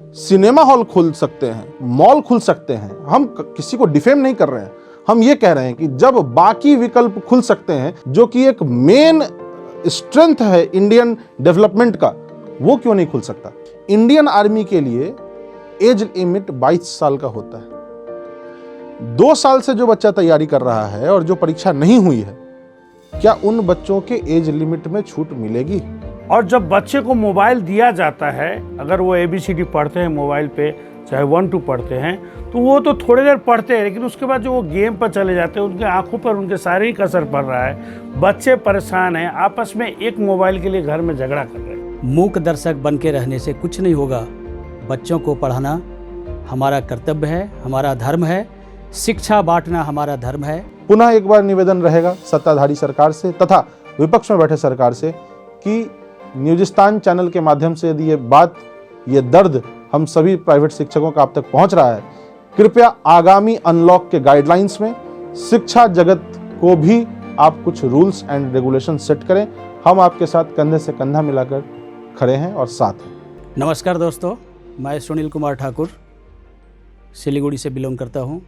Cinema hall खुल सकते हैं, मॉल खुल सकते हैं। हम किसी को डिफेम नहीं कर रहे हैं, हम ये कह रहे हैं कि जब बाकी विकल्प खुल सकते हैं जो कि एक मेन स्ट्रेंथ है इंडियन डेवलपमेंट का, वो क्यों नहीं खुल सकता। इंडियन आर्मी के लिए एज लिमिट 22 साल का होता है। 2 साल से जो बच्चा तैयारी कर रहा है और जो परीक्षा नहीं हुई है, क्या उन बच्चों के एज लिमिट में छूट मिलेगी? और जब बच्चे को मोबाइल दिया जाता है, अगर वो ABCD पढ़ते हैं मोबाइल पे, चाहे 1-2 पढ़ते हैं, तो वो तो थोड़ी देर पढ़ते हैं, लेकिन उसके बाद जो वो गेम पर चले जाते हैं, उनके आंखों पर उनके शारीरिक असर पड़ रहा है। बच्चे परेशान हैं, आपस में एक मोबाइल के लिए घर में झगड़ा कर रहे हैं। मूक दर्शक बन के रहने से कुछ नहीं होगा। बच्चों को पढ़ाना हमारा कर्तव्य है, हमारा धर्म है। शिक्षा बांटना हमारा धर्म है। पुनः एक बार निवेदन रहेगा सत्ताधारी सरकार से तथा विपक्ष में बैठे सरकार से कि न्यूजिस्तान चैनल के माध्यम से यदि ये दर्द हम सभी प्राइवेट शिक्षकों का आप तक पहुंच रहा है, कृपया आगामी अनलॉक के गाइडलाइंस में शिक्षा जगत को भी आप कुछ रूल्स एंड रेगुलेशन सेट करें। हम आपके साथ कंधे से कंधा मिलाकर खड़े हैं और साथ हैं। नमस्कार दोस्तों, मैं सुनील कुमार ठाकुर सिलीगुड़ी से बिलोंग करता हूं।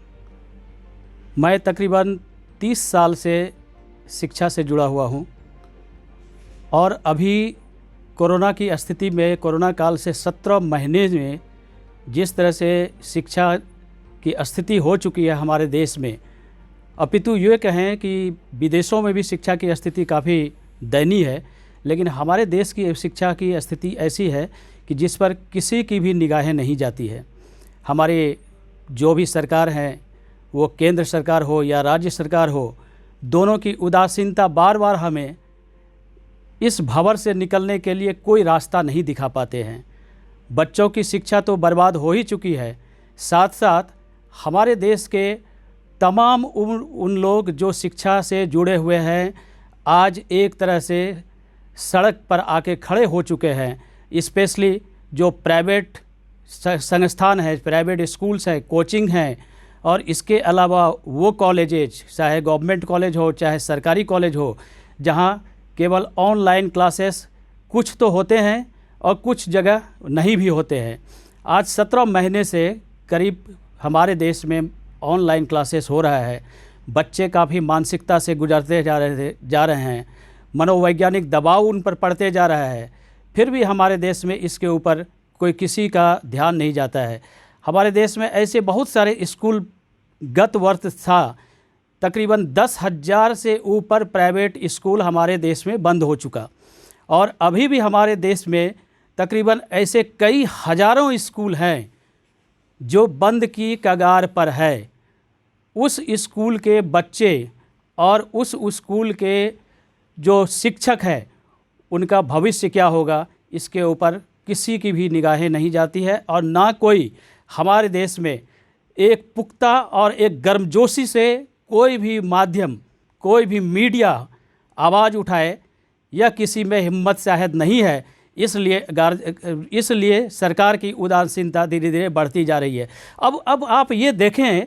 मैं तकरीबन 30 साल से शिक्षा से जुड़ा हुआ हूं और अभी कोरोना की स्थिति में, कोरोना काल से 17 महीने में जिस तरह से शिक्षा की स्थिति हो चुकी है हमारे देश में, अपितु ये कहें कि विदेशों में भी शिक्षा की स्थिति काफ़ी दयनीय है, लेकिन हमारे देश की शिक्षा की स्थिति ऐसी है कि जिस पर किसी की भी निगाहें नहीं जाती है। हमारे जो भी सरकार हैं, वो केंद्र सरकार हो या राज्य सरकार हो, दोनों की उदासीनता बार बार हमें इस भंवर से निकलने के लिए कोई रास्ता नहीं दिखा पाते हैं। बच्चों की शिक्षा तो बर्बाद हो ही चुकी है, साथ साथ हमारे देश के तमाम उन लोग जो शिक्षा से जुड़े हुए हैं, आज एक तरह से सड़क पर आके खड़े हो चुके हैं। स्पेशली जो प्राइवेट संस्थान है, प्राइवेट स्कूल्स हैं, कोचिंग हैं, और इसके अलावा वो कॉलेजेज, चाहे गवर्नमेंट कॉलेज हो चाहे सरकारी कॉलेज हो, जहाँ केवल ऑनलाइन क्लासेस कुछ तो होते हैं और कुछ जगह नहीं भी होते हैं। आज 17 महीने से करीब हमारे देश में ऑनलाइन क्लासेस हो रहा है। बच्चे काफ़ी मानसिकता से गुजरते जा रहे हैं, मनोवैज्ञानिक दबाव उन पर पड़ते जा रहा है, फिर भी हमारे देश में इसके ऊपर कोई किसी का ध्यान नहीं जाता है। हमारे देश में ऐसे बहुत सारे स्कूल गत वर्ष था, तकरीबन 10,000 से ऊपर प्राइवेट स्कूल हमारे देश में बंद हो चुका, और अभी भी हमारे देश में तकरीबन ऐसे कई हज़ारों स्कूल हैं जो बंद की कगार पर है। उस स्कूल के बच्चे और उस स्कूल के जो शिक्षक हैं, उनका भविष्य क्या होगा, इसके ऊपर किसी की भी निगाहें नहीं जाती है, और ना कोई हमारे देश में एक पुख्ता और एक गर्मजोशी से कोई भी माध्यम, कोई भी मीडिया आवाज़ उठाए, या किसी में हिम्मत शायद नहीं है। इसलिए सरकार की उदासीनता धीरे धीरे बढ़ती जा रही है। अब आप ये देखें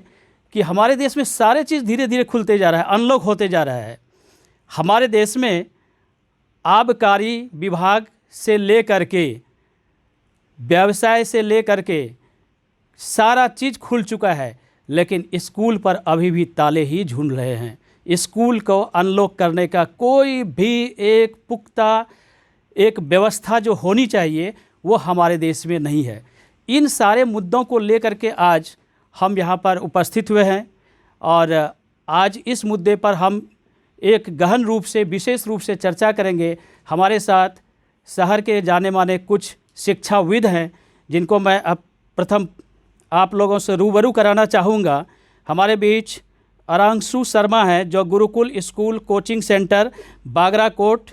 कि हमारे देश में सारे चीज़ धीरे धीरे खुलते जा रहा है, अनलॉक होते जा रहा है। हमारे देश में आबकारी विभाग से लेकर के व्यवसाय से लेकर के सारा चीज़ खुल चुका है, लेकिन स्कूल पर अभी भी ताले ही झूल रहे हैं। स्कूल को अनलॉक करने का कोई भी एक पुख्ता एक व्यवस्था जो होनी चाहिए वो हमारे देश में नहीं है। इन सारे मुद्दों को लेकर के आज हम यहाँ पर उपस्थित हुए हैं, और आज इस मुद्दे पर हम एक गहन रूप से, विशेष रूप से चर्चा करेंगे। हमारे साथ शहर के जाने माने कुछ शिक्षाविद हैं, जिनको मैं अब प्रथम आप लोगों से रूबरू कराना चाहूँगा। हमारे बीच आरांशु शर्मा हैं, जो Gurukul school coaching centre Bagrakote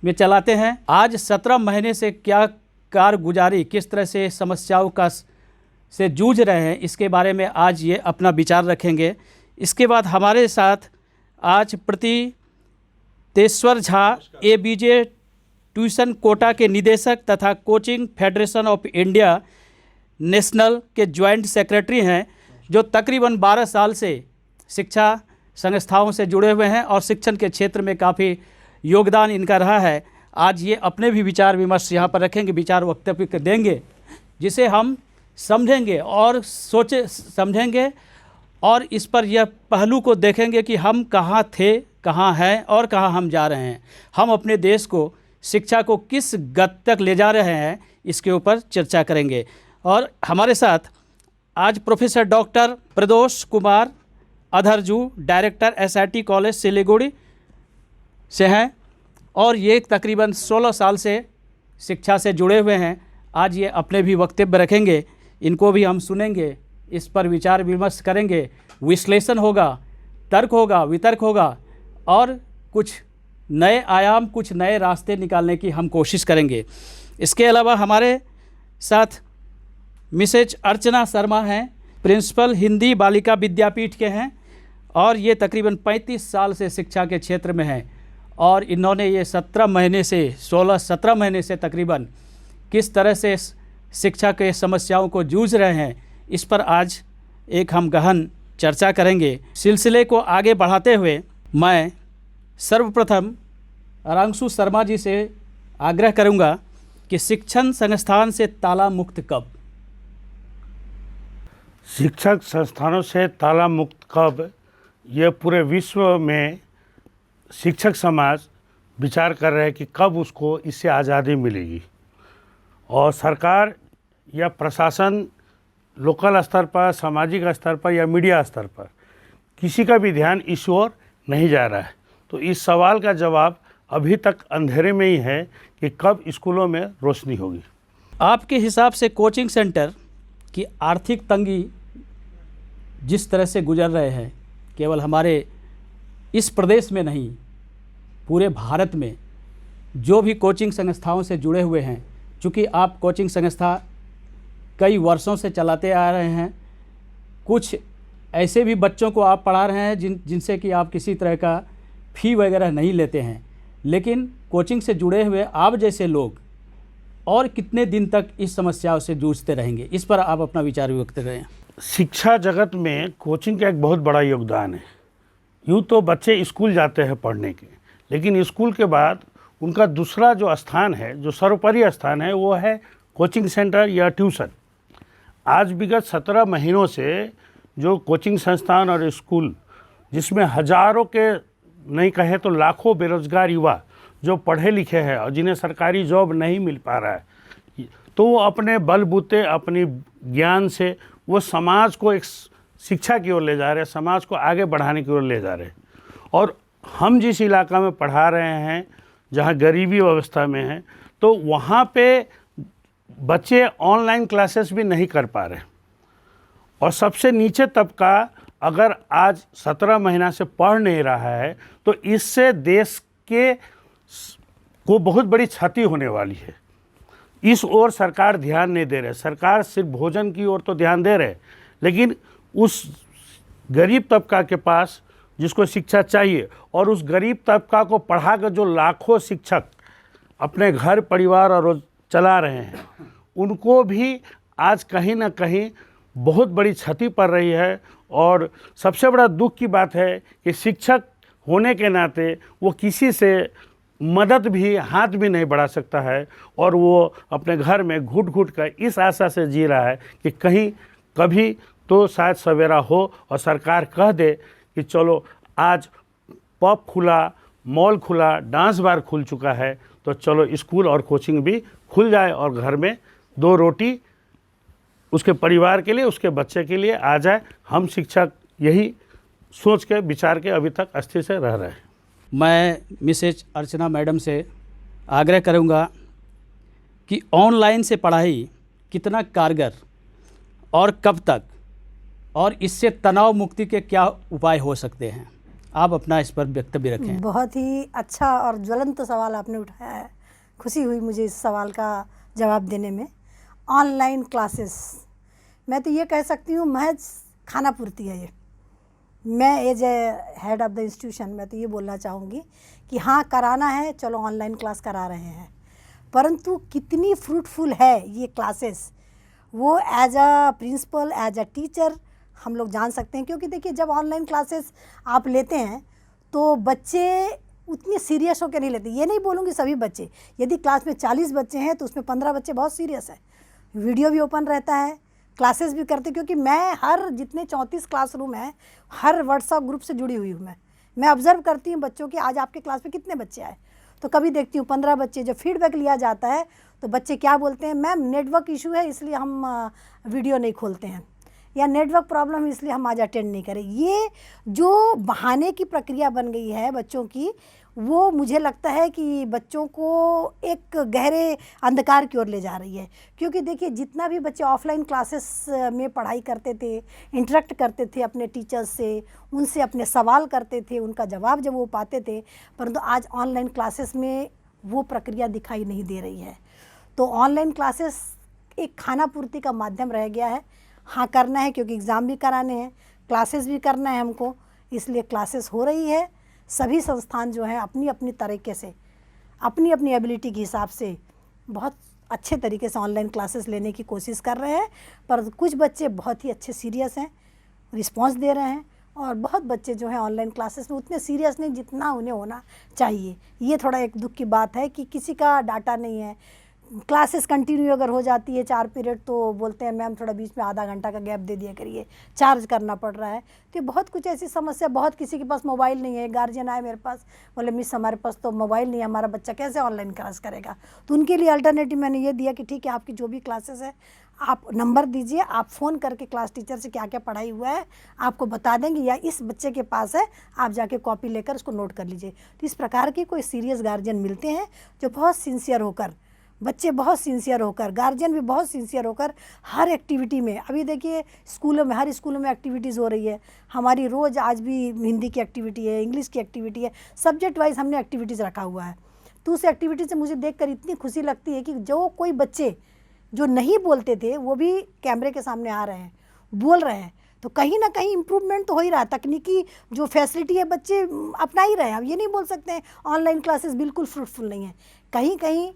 में चलाते हैं। आज 17 महीने से क्या कारगुजारी, किस तरह से समस्याओं से जूझ रहे हैं, इसके बारे में आज ये अपना विचार रखेंगे। इसके बाद हमारे साथ आज तेश्वर झा, ABJ ट्यूशन कोटा के निदेशक तथा coaching federation of India national के ज्वाइंट सेक्रेटरी हैं, जो तकरीबन 12 साल से शिक्षा संस्थाओं से जुड़े हुए हैं और शिक्षण के क्षेत्र में काफ़ी योगदान इनका रहा है। आज ये अपने भी विचार विमर्श यहाँ पर रखेंगे, विचार वक्तव्य देंगे। जिसे हम समझेंगे और समझेंगे और इस पर यह पहलू को देखेंगे कि हम कहाँ थे, कहाँ हैं और कहाँ हम जा रहे हैं। हम अपने देश को, शिक्षा को किस गति तक ले जा रहे हैं, इसके ऊपर चर्चा करेंगे। और हमारे साथ आज professor doctor Pradosh Kumar Adharju, director SRT college Siliguri से हैं और ये तकरीबन 16 साल से शिक्षा से जुड़े हुए हैं। आज ये अपने भी वक्तव्य रखेंगे, इनको भी हम सुनेंगे, इस पर विचार विमर्श करेंगे, विश्लेषण होगा, तर्क होगा, वितर्क होगा और कुछ नए आयाम, कुछ नए रास्ते निकालने की हम कोशिश करेंगे। इसके अलावा हमारे साथ मिसेज अर्चना शर्मा हैं, प्रिंसिपल हिंदी बालिका विद्यापीठ के हैं और ये तकरीबन 35 साल से शिक्षा के क्षेत्र में हैं और इन्होंने ये 17 महीने से तकरीबन किस तरह से शिक्षा के समस्याओं को जूझ रहे हैं, इस पर आज एक हम गहन चर्चा करेंगे। सिलसिले को आगे बढ़ाते हुए मैं सर्वप्रथम रांशु शर्मा जी से आग्रह करूंगा कि शिक्षण संस्थान से ताला मुक्त कब? शिक्षक संस्थानों से ताला मुक्त कब, यह पूरे विश्व में शिक्षक समाज विचार कर रहे हैं कि कब उसको इससे आज़ादी मिलेगी। और सरकार या प्रशासन लोकल स्तर पर, सामाजिक स्तर पर या मीडिया स्तर पर किसी का भी ध्यान इस ओर नहीं जा रहा है। तो इस सवाल का जवाब अभी तक अंधेरे में ही है कि कब स्कूलों में रोशनी होगी। आपके हिसाब से कोचिंग सेंटर की आर्थिक तंगी जिस तरह से गुजर रहे हैं, केवल हमारे इस प्रदेश में नहीं, पूरे भारत में जो भी कोचिंग संस्थाओं से जुड़े हुए हैं, चूँकि आप कोचिंग संस्था कई वर्षों से चलाते आ रहे हैं, कुछ ऐसे भी बच्चों को आप पढ़ा रहे हैं जिनसे कि आप किसी तरह का फ़ी वगैरह नहीं लेते हैं, लेकिन कोचिंग से जुड़े हुए आप जैसे लोग और कितने दिन तक इस समस्याओं से जूझते रहेंगे, इस पर आप अपना विचार व्यक्त करें। शिक्षा जगत में कोचिंग का एक बहुत बड़ा योगदान है। यूँ तो बच्चे स्कूल जाते हैं पढ़ने के, लेकिन स्कूल के बाद उनका दूसरा जो स्थान है, जो सर्वोपरि स्थान है, वो है कोचिंग सेंटर या ट्यूशन। आज विगत 17 महीनों से जो कोचिंग संस्थान और स्कूल, जिसमें हजारों के नहीं कहे तो लाखों बेरोजगार युवा जो पढ़े लिखे हैं और जिन्हें सरकारी जॉब नहीं मिल पा रहा है, तो वो अपने बलबूते, अपनी ज्ञान से वो समाज को एक शिक्षा की ओर ले जा रहे हैं, समाज को आगे बढ़ाने की ओर ले जा रहे हैं। और हम जिस इलाका में पढ़ा रहे हैं, जहाँ गरीबी अवस्था में है, तो वहाँ पे बच्चे ऑनलाइन क्लासेस भी नहीं कर पा रहे। और सबसे नीचे तबका अगर आज 17 महीना से पढ़ नहीं रहा है, तो इससे देश के को बहुत बड़ी क्षति होने वाली है। इस ओर सरकार ध्यान नहीं दे रहे। सरकार सिर्फ भोजन की ओर तो ध्यान दे रहे, लेकिन उस गरीब तबका के पास जिसको शिक्षा चाहिए और उस गरीब तबका को पढ़ाकर जो लाखों शिक्षक अपने घर परिवार और रोज चला रहे हैं, उनको भी आज कहीं ना कहीं बहुत बड़ी क्षति पड़ रही है। और सबसे बड़ा दुख की बात है कि शिक्षक होने के नाते वो किसी से मदद भी, हाथ भी नहीं बढ़ा सकता है और वो अपने घर में घुट घुट कर इस आशा से जी रहा है कि कहीं कभी तो शायद सवेरा हो और सरकार कह दे कि चलो आज पब खुला, मॉल खुला, डांस बार खुल चुका है, तो चलो स्कूल और कोचिंग भी खुल जाए और घर में 2 रोटी उसके परिवार के लिए, उसके बच्चे के लिए आ जाए। हम शिक्षक यही सोच के, विचार के अभी तक अस्थिर से रह रहे हैं। मैं मिसेज अर्चना मैडम से आग्रह करूंगा कि ऑनलाइन से पढ़ाई कितना कारगर और कब तक, और इससे तनाव मुक्ति के क्या उपाय हो सकते हैं, आप अपना इस पर वक्तव्य रखें। बहुत ही अच्छा और ज्वलंत सवाल आपने उठाया है। खुशी हुई मुझे इस सवाल का जवाब देने में। ऑनलाइन क्लासेस, मैं तो ये कह सकती हूँ महज खाना पूर्ति है ये। मैं as a head of the institution मैं तो ये बोलना चाहूँगी कि हाँ, कराना है, चलो ऑनलाइन क्लास करा रहे हैं, परंतु कितनी फ्रूटफुल है ये क्लासेस, वो as a principal, as a teacher हम लोग जान सकते हैं। क्योंकि देखिए, जब ऑनलाइन क्लासेस आप लेते हैं तो बच्चे उतने सीरियस होकर नहीं लेते। ये नहीं बोलूँगी सभी बच्चे, यदि क्लास में 40 बच्चे हैं तो उसमें 15 बच्चे बहुत सीरियस हैं, वीडियो भी ओपन रहता है, क्लासेस भी करते, क्योंकि मैं हर जितने 34 क्लासरूम हैं हर व्हाट्सएप ग्रुप से जुड़ी हुई हूँ। मैं ऑब्ज़र्व करती हूँ बच्चों की, आज आपके क्लास में कितने बच्चे आए, तो कभी देखती हूँ 15 बच्चे। जब फीडबैक लिया जाता है तो बच्चे क्या बोलते हैं, मैम नेटवर्क इशू है इसलिए हम वीडियो नहीं खोलते हैं, या नेटवर्क प्रॉब्लम है इसलिए हम आज अटेंड नहीं करें। ये जो बहाने की प्रक्रिया बन गई है बच्चों की, वो मुझे लगता है कि बच्चों को एक गहरे अंधकार की ओर ले जा रही है। क्योंकि देखिए, जितना भी बच्चे ऑफलाइन क्लासेस में पढ़ाई करते थे, इंटरेक्ट करते थे अपने टीचर्स से, उनसे अपने सवाल करते थे, उनका जवाब जब वो पाते थे, परंतु आज ऑनलाइन क्लासेस में वो प्रक्रिया दिखाई नहीं दे रही है। तो ऑनलाइन क्लासेस एक खाना पूर्ति का माध्यम रह गया है। हाँ, करना है क्योंकि एग्ज़ाम भी कराने हैं, क्लासेस भी करना है हमको, इसलिए क्लासेस हो रही है। सभी संस्थान जो हैं अपनी अपनी तरीके से, अपनी अपनी एबिलिटी के हिसाब से बहुत अच्छे तरीके से ऑनलाइन क्लासेस लेने की कोशिश कर रहे हैं। पर कुछ बच्चे बहुत ही अच्छे सीरियस हैं, रिस्पांस दे रहे हैं, और बहुत बच्चे जो हैं ऑनलाइन क्लासेस में उतने सीरियस नहीं जितना उन्हें होना चाहिए। ये थोड़ा एक दुख की बात है कि किसी का डाटा नहीं है। क्लासेस कंटिन्यू अगर हो जाती है 4 पीरियड, तो बोलते हैं मैम थोड़ा बीच में आधा घंटा का गैप दे दिया करिए, चार्ज करना पड़ रहा है। तो बहुत कुछ ऐसी समस्या, बहुत किसी के पास मोबाइल नहीं है। गार्जियन आए मेरे पास, बोले मिस हमारे पास तो मोबाइल नहीं है, हमारा बच्चा कैसे ऑनलाइन क्लास करेगा। तो उनके लिए अल्टरनेटिव मैंने ये दिया कि ठीक है, आपकी जो भी क्लासेस है आप नंबर दीजिए, आप फ़ोन करके क्लास टीचर से क्या क्या पढ़ाई हुआ है आपको बता देंगे, या इस बच्चे के पास है आप जाके कॉपी लेकर उसको नोट कर लीजिए। तो इस प्रकार के कोई सीरियस गार्जियन मिलते हैं जो बहुत सिंसियर होकर, बच्चे बहुत सिंसियर होकर, गार्जियन भी बहुत सिंसियर होकर हर एक्टिविटी में, अभी देखिए स्कूलों में, हर स्कूलों में एक्टिविटीज़ हो रही है हमारी। रोज़ आज भी हिंदी की एक्टिविटी है, इंग्लिश की एक्टिविटी है, सब्जेक्ट वाइज हमने एक्टिविटीज़ रखा हुआ है। तो उस एक्टिविटी से मुझे देखकर इतनी खुशी लगती है कि जो कोई बच्चे जो नहीं बोलते थे वो भी कैमरे के सामने आ रहे हैं, बोल रहे हैं। तो कहीं ना कहीं इम्प्रूवमेंट तो हो ही रहा है। तकनीकी जो फैसिलिटी है बच्चे अपना ही रहे हैं। अब ये नहीं बोल सकते हैं ऑनलाइन क्लासेस बिल्कुल फ्रूटफुल नहीं है। कहीं कहीं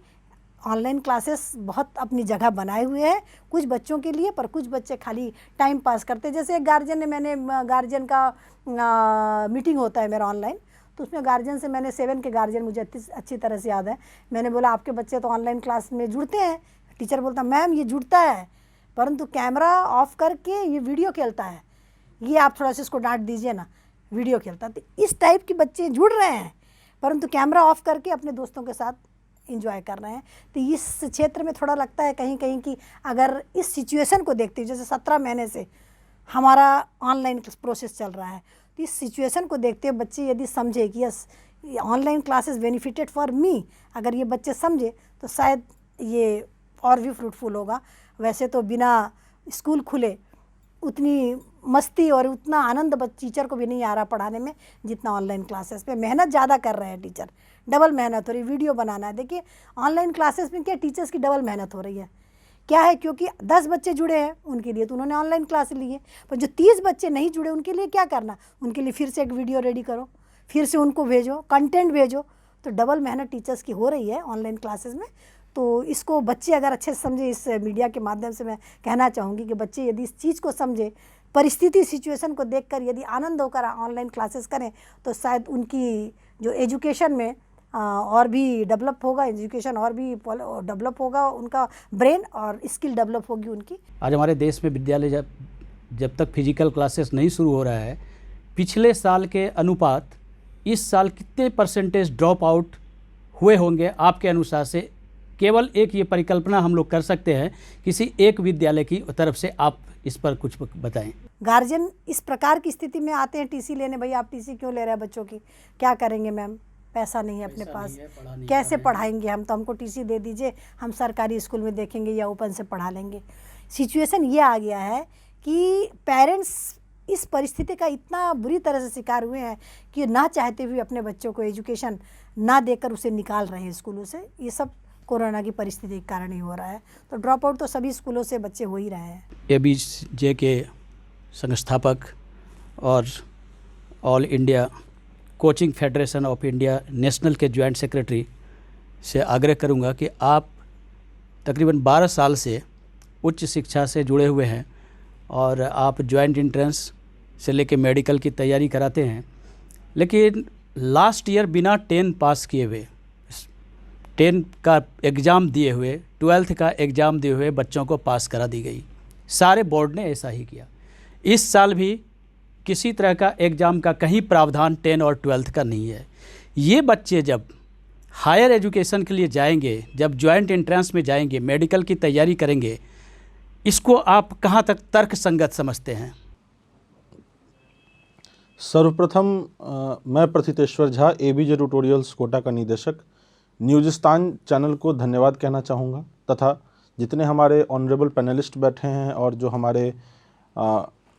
ऑनलाइन क्लासेस बहुत अपनी जगह बनाए हुए हैं कुछ बच्चों के लिए, पर कुछ बच्चे खाली टाइम पास करते। जैसे एक गार्जियन ने, मैंने गार्जियन का मीटिंग होता है मेरा ऑनलाइन, तो उसमें गार्जियन से, मैंने 7 के गार्जियन मुझे अच्छी तरह से याद है, मैंने बोला आपके बच्चे तो ऑनलाइन क्लास में जुड़ते हैं। टीचर बोलता मैम ये जुड़ता है, परंतु कैमरा ऑफ करके ये वीडियो खेलता है, ये आप थोड़ा सा इसको डांट दीजिए ना, वीडियो खेलता है। तो इस टाइप के बच्चे जुड़ रहे हैं, परंतु कैमरा ऑफ करके अपने दोस्तों के साथ इंजॉय कर रहे हैं। तो इस क्षेत्र में थोड़ा लगता है कहीं कहीं कि अगर इस सिचुएशन को देखते हुए, जैसे 17 महीने से हमारा ऑनलाइन प्रोसेस चल रहा है, तो इस सिचुएशन को देखते हुए बच्चे यदि समझे कि yes online classes benefited for me, अगर ये बच्चे समझे तो शायद ये और भी फ्रूटफुल होगा। वैसे तो बिना स्कूल खुले उतनी मस्ती और उतना आनंद टीचर को भी नहीं आ रहा पढ़ाने में जितना ऑनलाइन क्लासेस पे। मेहनत ज़्यादा कर रहे हैं टीचर, डबल मेहनत हो रही, वीडियो बनाना है। देखिए ऑनलाइन क्लासेस में क्या टीचर्स की डबल मेहनत हो रही है, क्या है, क्योंकि 10 बच्चे जुड़े हैं उनके लिए तो उन्होंने ऑनलाइन क्लास ली है, पर जो 30 बच्चे नहीं जुड़े उनके लिए क्या करना, उनके लिए फिर से एक वीडियो रेडी करो, फिर से उनको भेजो, कंटेंट भेजो। तो डबल मेहनत टीचर्स की हो रही है ऑनलाइन क्लासेस में। तो इसको बच्चे अगर अच्छे से समझे, इस मीडिया के माध्यम से मैं कहना चाहूँगी कि बच्चे यदि इस चीज़ को समझे, परिस्थिति सिचुएशन को देखकर यदि आनंद होकर ऑनलाइन क्लासेस करें, तो शायद उनकी जो एजुकेशन में और भी डेवलप होगा, एजुकेशन और भी डेवलप होगा, उनका ब्रेन और स्किल डेवलप होगी उनकी। आज हमारे देश में विद्यालय जब तक फिजिकल क्लासेस नहीं शुरू हो रहा है, पिछले साल के अनुपात इस साल कितने परसेंटेज ड्रॉप आउट हुए होंगे आपके अनुसार से? केवल एक ये परिकल्पना हम लोग कर सकते हैं किसी एक विद्यालय की तरफ से, आप इस पर कुछ बताएं। गार्जियन इस प्रकार की स्थिति में आते हैं टीसी लेने, भैया आप टीसी क्यों ले रहे हैं बच्चों की, क्या करेंगे मैम, पैसा नहीं है अपने पास, कैसे पढ़ाएंगे हम, तो हमको टीसी दे दीजिए, हम सरकारी स्कूल में देखेंगे या ओपन से पढ़ा लेंगे। सिचुएशन ये आ गया है कि पेरेंट्स इस परिस्थिति का इतना बुरी तरह से शिकार हुए हैं कि ना चाहते हुए अपने बच्चों को एजुकेशन ना देकर उसे निकाल रहे हैं स्कूलों से। ये सब कोरोना की परिस्थिति के कारण ही हो रहा है। तो ड्रॉप आउट तो सभी स्कूलों से बच्चे हो ही रहे हैं। ABJ के संस्थापक और all India coaching federation of India national के जॉइंट सेक्रेटरी से आग्रह करूंगा कि आप तकरीबन 12 साल से उच्च शिक्षा से जुड़े हुए हैं और आप जॉइंट एंट्रेंस से लेके मेडिकल की तैयारी कराते हैं, लेकिन लास्ट ईयर बिना 10 पास किए हुए 10 का एग्ज़ाम दिए हुए, 12th का एग्ज़ाम दिए हुए बच्चों को पास करा दी गई। सारे बोर्ड ने ऐसा ही किया। इस साल भी किसी तरह का एग्ज़ाम का कहीं प्रावधान 10 और 12th का नहीं है। ये बच्चे जब हायर एजुकेशन के लिए जाएंगे, जब जॉइंट एंट्रेंस में जाएंगे, मेडिकल की तैयारी करेंगे, इसको आप कहाँ तक तर्क संगत समझते हैं? सर्वप्रथम मैं प्रथितेश्वर झा, एबीजे ट्यूटोरियल्स कोटा का निदेशक, न्यूज़िस्तान चैनल को धन्यवाद कहना चाहूँगा, तथा जितने हमारे ऑनरेबल पैनलिस्ट बैठे हैं और जो हमारे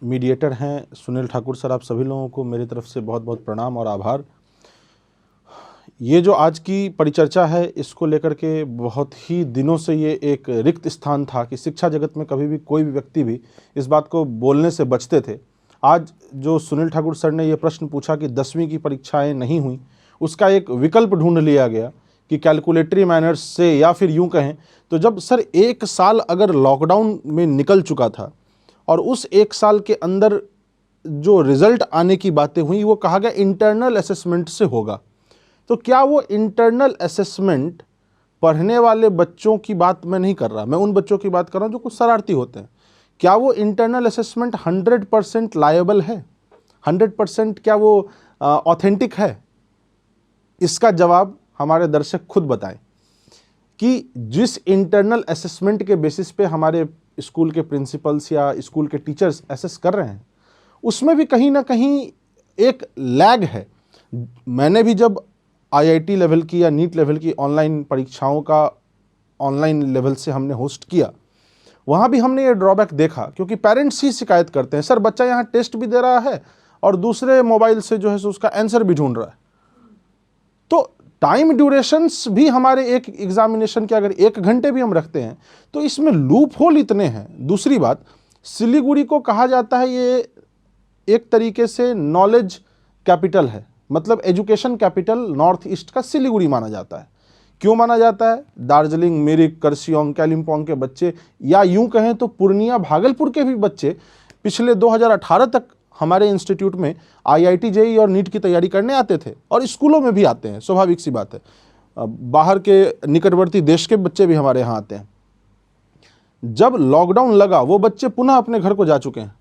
मीडिएटर हैं सुनील ठाकुर सर, आप सभी लोगों को मेरी तरफ से बहुत बहुत प्रणाम और आभार। ये जो आज की परिचर्चा है, इसको लेकर के बहुत ही दिनों से ये एक रिक्त स्थान था कि शिक्षा जगत में कभी भी कोई भी व्यक्ति भी इस बात को बोलने से बचते थे। आज जो सुनील ठाकुर सर ने ये प्रश्न पूछा कि 10वीं की परीक्षाएं नहीं हुई, उसका एक विकल्प ढूंढ लिया गया कि कैलकुलेटरी मैनर्स से, या फिर यूं कहें तो जब सर एक साल अगर लॉकडाउन में निकल चुका था और उस एक साल के अंदर जो रिजल्ट आने की बातें हुई वो कहा गया इंटरनल असेसमेंट से होगा, तो क्या वो इंटरनल असेसमेंट पढ़ने वाले बच्चों की बात मैं नहीं कर रहा, मैं उन बच्चों की बात कर रहा हूँ जो कुछ शरारती होते हैं, क्या वो इंटरनल असेसमेंट 100% लायबल है, 100% क्या वो ऑथेंटिक है? इसका जवाब हमारे दर्शक खुद बताएं कि जिस इंटरनल असेसमेंट के बेसिस पे हमारे स्कूल के प्रिंसिपल्स या स्कूल के टीचर्स असेस कर रहे हैं, उसमें भी कहीं ना कहीं एक लैग है। मैंने भी जब आईआईटी लेवल की या नीट लेवल की ऑनलाइन परीक्षाओं का ऑनलाइन लेवल से हमने होस्ट किया, वहाँ भी हमने ये ड्रॉबैक देखा, क्योंकि पेरेंट्स ही शिकायत करते हैं, सर बच्चा यहाँ टेस्ट भी दे रहा है और दूसरे मोबाइल से जो है सो उसका आंसर भी ढूंढ रहा है। तो टाइम ड्यूरेशंस भी हमारे एक एग्जामिनेशन के अगर 1 घंटे भी हम रखते हैं तो इसमें लूप होल इतने हैं। दूसरी बात, सिलीगुड़ी को कहा जाता है ये एक तरीके से नॉलेज कैपिटल है, मतलब एजुकेशन कैपिटल नॉर्थ ईस्ट का सिलीगुड़ी माना जाता है। क्यों माना जाता है? दार्जिलिंग, मिरिक, करसियोंग, कालिम्पोंग के बच्चे, या यूं कहें तो पूर्णिया, भागलपुर के भी बच्चे पिछले 2018 तक हमारे इंस्टीट्यूट में आईआईटी, जेईई और नीट की तैयारी करने आते थे, और स्कूलों में भी आते हैं, स्वाभाविक सी बात है। बाहर के निकटवर्ती देश के बच्चे भी हमारे यहाँ आते हैं। जब लॉकडाउन लगा वो बच्चे पुनः अपने घर को जा चुके हैं।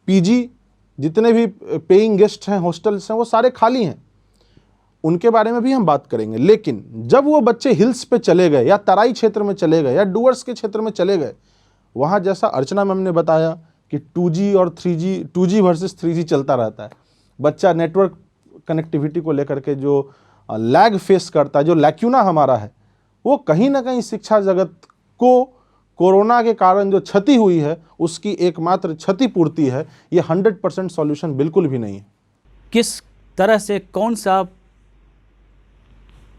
पीजी जितने भी पेइंग गेस्ट हैं, हॉस्टल्स हैं, वो सारे खाली हैं, उनके बारे में भी हम बात करेंगे। लेकिन जब वो बच्चे हिल्स पे चले गए या तराई क्षेत्र में चले गए या डुवर्स के क्षेत्र में चले गए, वहाँ जैसा अर्चना मैम ने बताया कि 2G और 3G, 2G वर्सेस 3G चलता रहता है। बच्चा नेटवर्क कनेक्टिविटी को लेकर के जो लैग फेस करता है, जो लैक्यूना हमारा है, वो कहीं ना कहीं शिक्षा जगत को कोरोना के कारण जो क्षति हुई है उसकी एकमात्र क्षतिपूर्ति है। ये 100% सॉल्यूशन बिल्कुल भी नहीं है। किस तरह से, कौन सा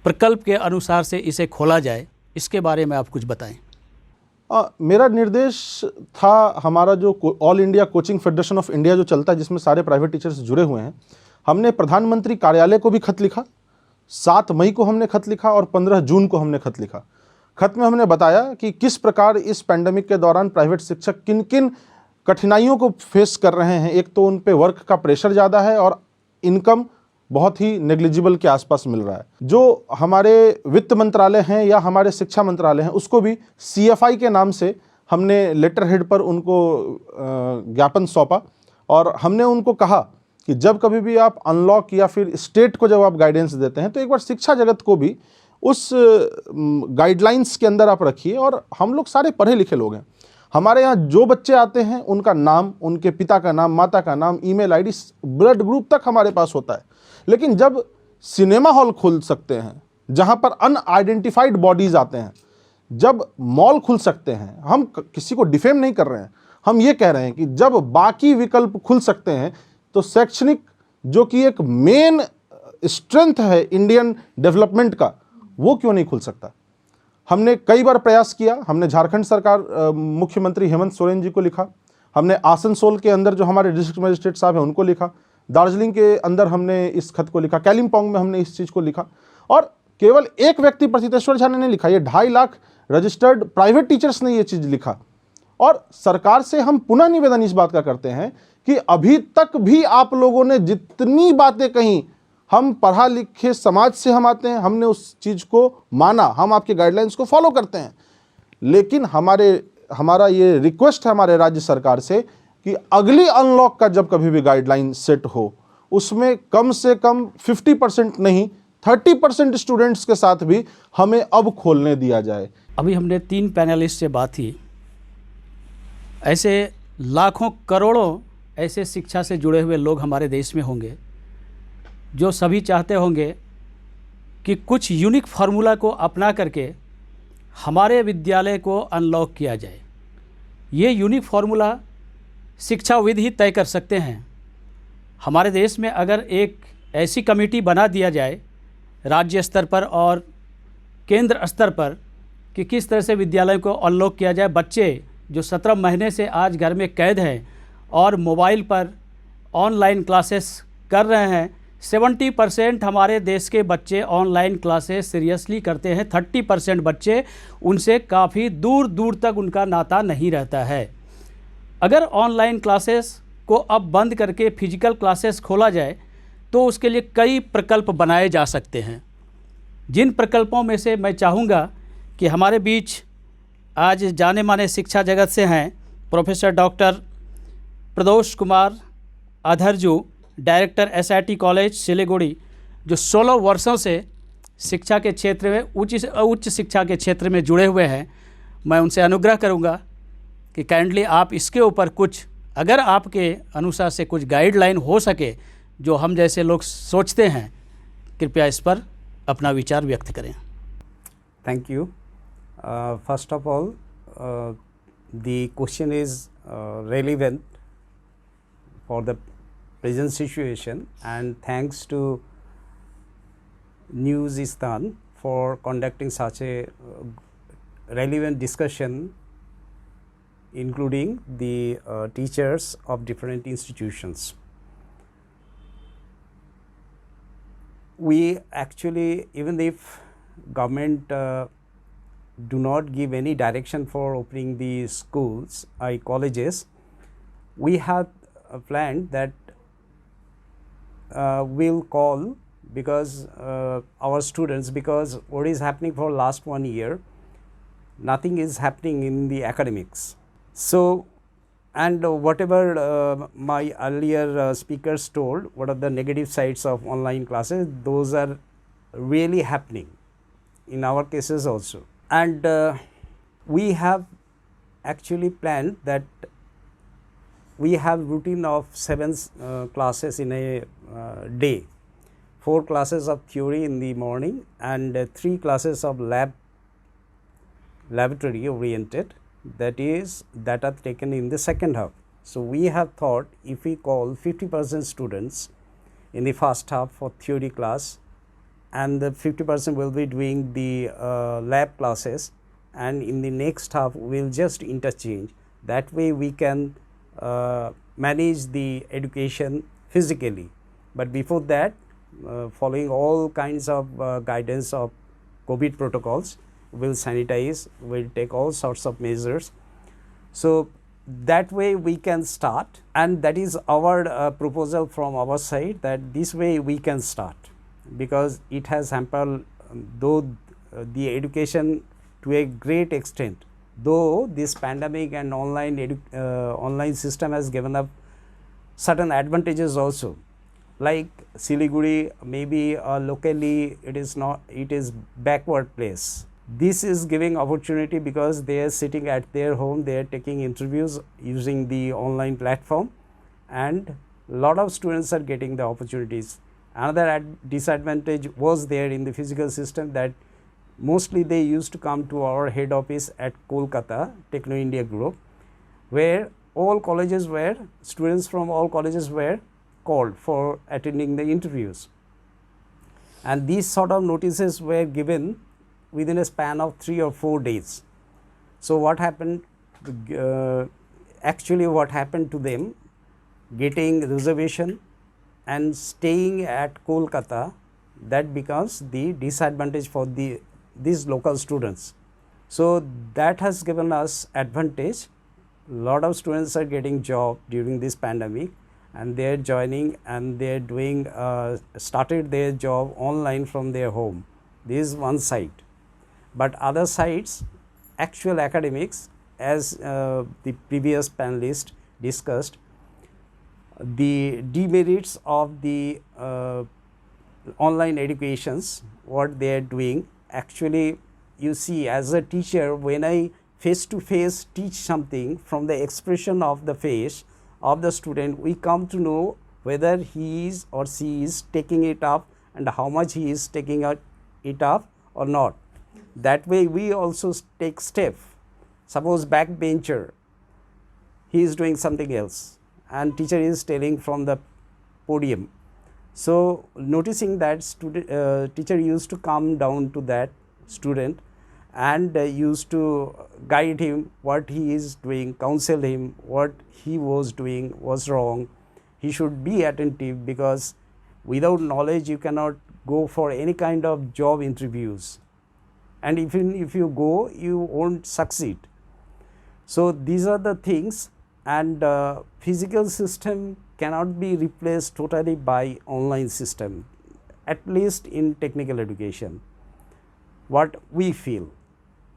प्रकल्प के अनुसार से इसे खोला जाए, इसके बारे में आप कुछ बताएं। मेरा निर्देश था, हमारा जो all India coaching federation of India जो चलता है, जिसमें सारे प्राइवेट टीचर्स जुड़े हुए हैं, हमने प्रधानमंत्री कार्यालय को भी खत लिखा। 7 मई को हमने खत लिखा और 15 जून को हमने खत लिखा। खत में हमने बताया कि किस प्रकार इस पैंडेमिक के दौरान प्राइवेट शिक्षक किन किन कठिनाइयों को फेस कर रहे हैं। एक तो उन पे वर्क का प्रेशर ज़्यादा है और इनकम बहुत ही नेग्लिजिबल के आसपास मिल रहा है। जो हमारे वित्त मंत्रालय हैं या हमारे शिक्षा मंत्रालय हैं, उसको भी CFI के नाम से हमने लेटर हेड पर उनको ज्ञापन सौंपा और हमने उनको कहा कि जब कभी भी आप अनलॉक या फिर स्टेट को जब आप गाइडेंस देते हैं तो एक बार शिक्षा जगत को भी उस गाइडलाइंस के अंदर आप रखिए। और हम लोग सारे पढ़े लिखे लोग हैं, हमारे यहाँ जो बच्चे आते हैं उनका नाम, उनके पिता का नाम, माता का नाम, ईमेल आईडी, ब्लड ग्रुप तक हमारे पास होता है। लेकिन जब सिनेमा हॉल खुल सकते हैं जहाँ पर अनआइडेंटिफाइड बॉडीज आते हैं, जब मॉल खुल सकते हैं, हम किसी को डिफेम नहीं कर रहे हैं, हम ये कह रहे हैं कि जब बाकी विकल्प खुल सकते हैं तो शैक्षणिक जो कि एक मेन स्ट्रेंथ है इंडियन डेवलपमेंट का, वो क्यों नहीं खुल सकता। हमने कई बार प्रयास किया। हमने झारखंड सरकार, मुख्यमंत्री हेमंत सोरेन जी को लिखा, हमने आसनसोल के अंदर जो हमारे डिस्ट्रिक्ट मजिस्ट्रेट साहब हैं उनको लिखा, दार्जिलिंग के अंदर हमने इस खत को लिखा, कालिम्पोंग में हमने इस चीज़ को लिखा। और केवल एक व्यक्ति प्रथितेश्वर झा ने नहीं लिखा, ये 2.5 लाख रजिस्टर्ड प्राइवेट टीचर्स ने ये चीज़ लिखा। और सरकार से हम पुनः निवेदन इस बात का करते हैं कि अभी तक भी आप लोगों ने जितनी बातें कहीं हम पढ़ा लिखे समाज से हम आते हैं, हमने उस चीज़ को माना, हम आपके गाइडलाइंस को फॉलो करते हैं। लेकिन हमारा ये रिक्वेस्ट है हमारे राज्य सरकार से कि अगली अनलॉक का जब कभी भी गाइडलाइन सेट हो, उसमें कम से कम 50% नहीं 30% स्टूडेंट्स के साथ भी हमें अब खोलने दिया जाए। अभी हमने 3 पैनलिस्ट से बात की। ऐसे लाखों करोड़ों ऐसे शिक्षा से जुड़े हुए लोग हमारे देश में होंगे जो सभी चाहते होंगे कि कुछ यूनिक फार्मूला को अपना करके हमारे विद्यालय को अनलॉक किया जाए। ये यूनिक फार्मूला शिक्षाविद ही तय कर सकते हैं। हमारे देश में अगर एक ऐसी कमेटी बना दिया जाए राज्य स्तर पर और केंद्र स्तर पर कि किस तरह से विद्यालय को अनलॉक किया जाए, बच्चे जो 17 महीने से आज घर में कैद हैं और मोबाइल पर ऑनलाइन क्लासेस कर रहे हैं। 70% हमारे देश के बच्चे ऑनलाइन क्लासेस सीरियसली करते हैं। 30% बच्चे उनसे काफ़ी दूर दूर तक उनका नाता नहीं रहता है। अगर ऑनलाइन क्लासेस को अब बंद करके फिजिकल क्लासेस खोला जाए तो उसके लिए कई प्रकल्प बनाए जा सकते हैं। जिन प्रकल्पों में से मैं चाहूँगा कि हमारे बीच आज जाने माने शिक्षा जगत से हैं professor doctor Pradosh Kumar Adharju, director SIT college Siliguri, जो 16 वर्षों से शिक्षा के क्षेत्र में उच्च शिक्षा के क्षेत्र में जुड़े हुए हैं। मैं उनसे अनुग्रह करूंगा कि काइंडली आप इसके ऊपर कुछ, अगर आपके अनुसार से कुछ गाइडलाइन हो सके जो हम जैसे लोग सोचते हैं, कृपया इस पर अपना विचार व्यक्त करें। Thank you. First of all, the question is relevant for the present situation, and thanks to Newsistan for conducting such a relevant discussion, including the teachers of different institutions. We actually, even if government do not give any direction for opening the schools or colleges, we have planned that we'll call, because our students, because what is happening for last 1 year, nothing is happening in the academics. So, and whatever my earlier speakers told, what are the negative sides of online classes, those are really happening in our cases also. And we have actually planned that we have routine of 7 classes in a day, 4 classes of theory in the morning and 3 classes of laboratory oriented, that are taken in the second half. So, we have thought if we call 50% students in the first half for theory class, and the 50% will be doing the lab classes, and in the next half we will just interchange. That way we can manage the education physically, but before that, following all kinds of guidance of COVID protocols, we will sanitize, we will take all sorts of measures. So, that way we can start, and that is our proposal from our side, that this way we can start, because it has hampered though the education to a great extent, though this pandemic and online system has given up certain advantages also, like Siliguri, maybe locally it is backward place. This is giving opportunity because they are sitting at their home, they are taking interviews using the online platform, and lot of students are getting the opportunities. Another disadvantage was there in the physical system, that mostly they used to come to our head office at Kolkata, Techno India Group, where students from all colleges were called for attending the interviews, and these sort of notices were given within a span of 3 or 4 days. So, what happened, actually what happened to them, getting reservation and staying at Kolkata, that becomes the disadvantage for these local students. So, that has given us advantage. Lot of students are getting job during this pandemic, and they're joining and they're doing started their job online from their home. This is one side. But other sides, actual academics, as the previous panelist discussed, the demerits of the online educations, what they are doing. Actually, you see, as a teacher, when I face to face teach something, from the expression of the face of the student, we come to know whether he is or she is taking it up and how much he is taking it up or not. That way we also take step. Suppose backbencher, he is doing something else and teacher is telling from the podium. So noticing that teacher used to come down to that student and used to guide him what he is doing, counsel him what he was doing was wrong. He should be attentive, because without knowledge you cannot go for any kind of job interviews, and even if you go, you won't succeed. So these are the things, and physical system cannot be replaced totally by online system, at least in technical education. What we feel,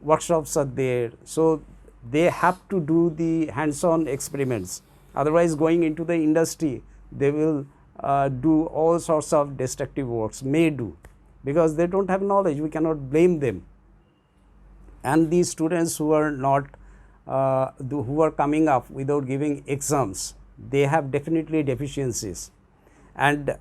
workshops are there, so they have to do the hands-on experiments. Otherwise, going into the industry, they will do all sorts of destructive works, may do, because they don't have knowledge. We cannot blame them. And these students who are not who are coming up without giving exams, they have definitely deficiencies. And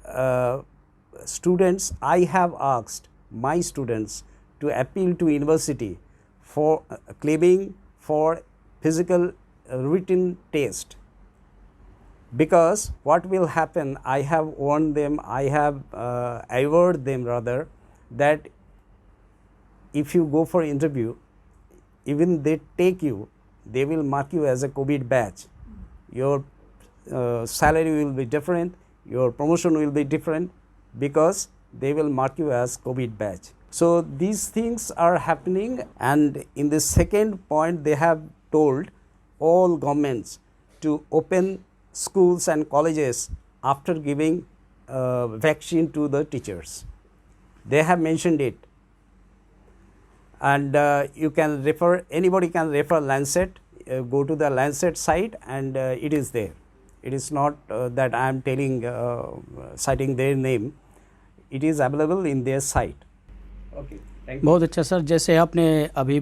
students, I have asked my students to appeal to university for claiming for physical written test, because what will happen, I have warned them, I have averred them rather, that if you go for interview, even they take you, they will mark you as a COVID batch. Your salary will be different, your promotion will be different, because they will mark you as COVID batch. So these things are happening. And in the second point, they have told all governments to open schools and colleges after giving vaccine to the teachers. They have mentioned it, and you can refer, anybody can refer Lancet, go to the Lancet site, and it is there. It is not that I am telling citing their name, it is available in their site. Okay, thank you. बहुत अच्छा sir, जैसे आपने अभी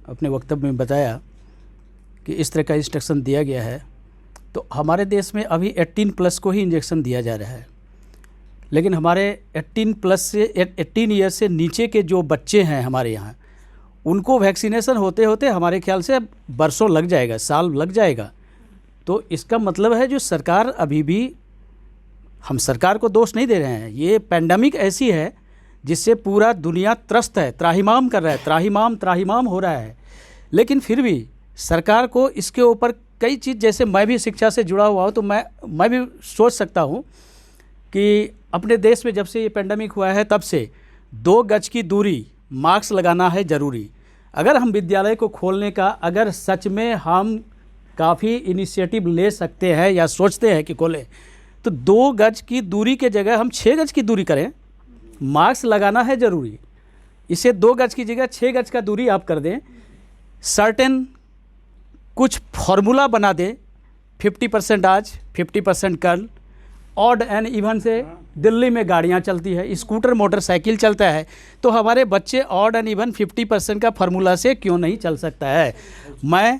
अपने वक्तव्य में बताया कि इस तरह का इंस्ट्रक्शन दिया गया है, तो हमारे देश में अभी 18+ को ही इंजेक्शन दिया जा रहा है, लेकिन हमारे 18+ से 18 ईयर से नीचे के जो बच्चे हैं हमारे यहाँ, उनको वैक्सीनेशन होते होते हमारे ख्याल से बरसों लग जाएगा, साल लग जाएगा। तो इसका मतलब है जो सरकार अभी भी, हम सरकार को दोष नहीं दे रहे हैं, ये पैंडमिक ऐसी है जिससे पूरा दुनिया त्रस्त है, त्राहिमाम कर रहा है, त्राहिमाम हो रहा है, लेकिन फिर भी सरकार को इसके ऊपर कई चीज़, जैसे मैं भी शिक्षा से जुड़ा हुआ हूँ, तो मैं भी सोच सकता हूँ कि अपने देश में जब से ये पैंडमिक हुआ है तब से 2 गज की दूरी, मास्क लगाना है ज़रूरी। अगर हम विद्यालय को खोलने का, अगर सच में हम काफ़ी इनिशिएटिव ले सकते हैं या सोचते हैं कि खोलें, तो 2 गज की दूरी के जगह हम 6 गज की दूरी करें। मास्क लगाना है ज़रूरी, इसे 2 गज की जगह 6 गज का दूरी आप कर दें। सर्टेन कुछ फार्मूला बना दें, 50% आज 50% कल, ऑड एंड इवन से दिल्ली में गाड़ियां चलती है, स्कूटर मोटरसाइकिल चलता है, तो हमारे बच्चे ऑड एंड इवन 50% का फार्मूला से क्यों नहीं चल सकता है। मैं